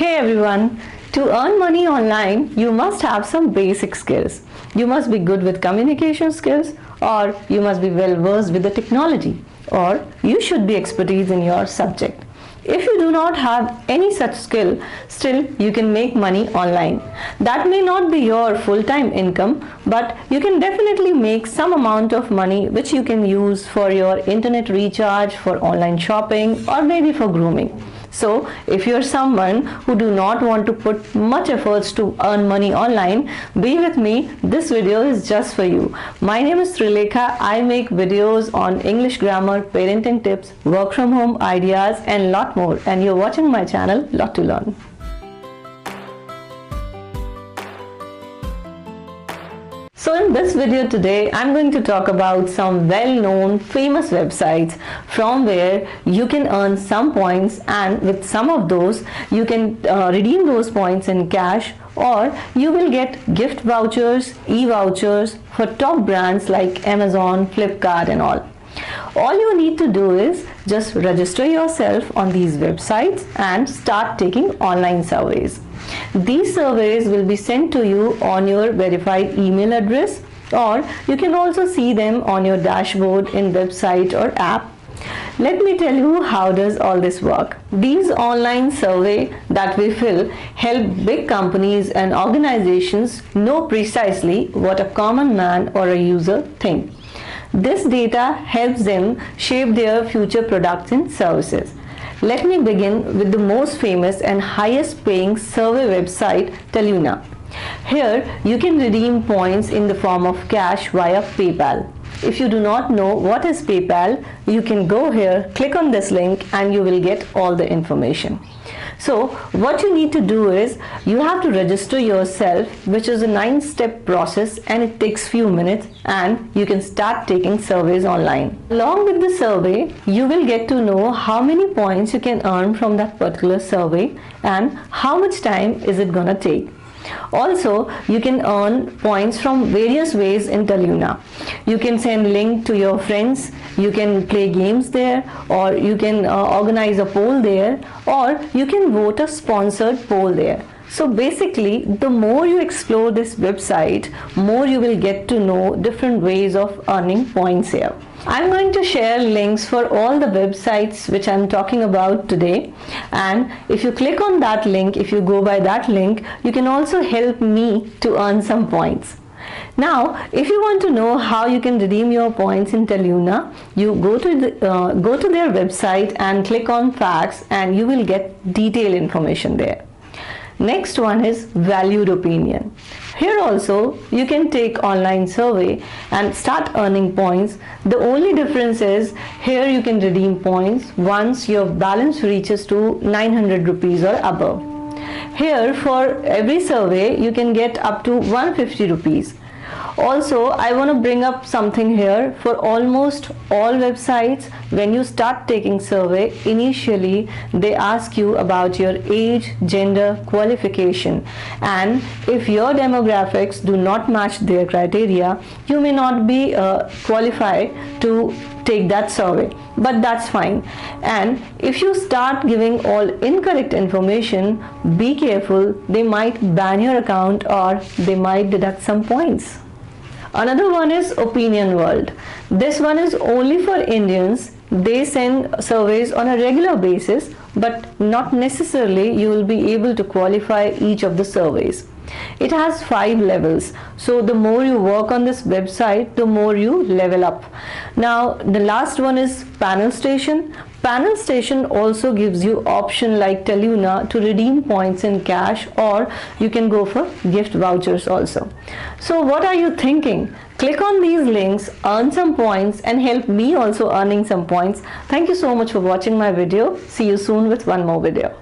Hey everyone, to earn money online, you must have some basic skills. You must be good with communication skills, or you must be well versed with the technology, or you should be expertise in your subject. If you do not have any such skill, still you can make money online. That may not be your full-time income, but you can definitely make some amount of money which you can use for your internet recharge, for online shopping, or maybe for grooming. So, if you are someone who do not want to put much efforts to earn money online, be with me. This video is just for you. My name is Trilekha. I make videos on English grammar, parenting tips, work from home ideas and lot more. And you're watching my channel, Lot to Learn. So in this video today, I'm going to talk about some well-known famous websites from where you can earn some points, and with some of those you can redeem those points in cash, or you will get gift vouchers, e-vouchers for top brands like Amazon, Flipkart and all. All you need to do is just register yourself on these websites and start taking online surveys. These surveys will be sent to you on your verified email address, or you can also see them on your dashboard in website or app. Let me tell you how does all this work. These online survey that we fill help big companies and organizations know precisely what a common man or a user thinks. This data helps them shape their future products and services. Let me begin with the most famous and highest paying survey website, Telluna. Here you can redeem points in the form of cash via PayPal. If you do not know what is PayPal, you can go here, click on this link and you will get all the information. So what you need to do is you have to register yourself, which is a 9-step process and it takes few minutes, and you can start taking surveys online. Along with the survey, you will get to know how many points you can earn from that particular survey and how much time is it gonna take. Also, you can earn points from various ways in Telluna. You can send link to your friends, you can play games there, or you can organize a poll there, or you can vote a sponsored poll there. So basically, the more you explore this website, more you will get to know different ways of earning points here. I'm going to share links for all the websites which I'm talking about today, and if you click on that link, if you go by that link, you can also help me to earn some points. Now, if you want to know how you can redeem your points in Telluna, you go to their website and click on facts, and you will get detailed information there. Next one is valued opinion. Here also you can take online survey and start earning points. The only difference is here you can redeem points once your balance reaches to 900 rupees or above. Here for every survey you can get up to 150 rupees. Also, I want to bring up something here. For almost all websites, when you start taking survey, initially they ask you about your age, gender, qualification, and if your demographics do not match their criteria, you may not be qualified to take that survey, but that's fine. And if you start giving all incorrect information, be careful, they might ban your account or they might deduct some points. Another one is Opinion World. This one is only for Indians. They send surveys on a regular basis, but not necessarily you will be able to qualify each of the surveys. It has 5 levels, so the more you work on this website, the more you level up. Now the last one is Panel Station. Panel Station also gives you option like Telluna to redeem points in cash, or you can go for gift vouchers also. So what are you thinking? Click on these links, earn some points and help me also earning some points. Thank you so much for watching my video. See you soon with one more video.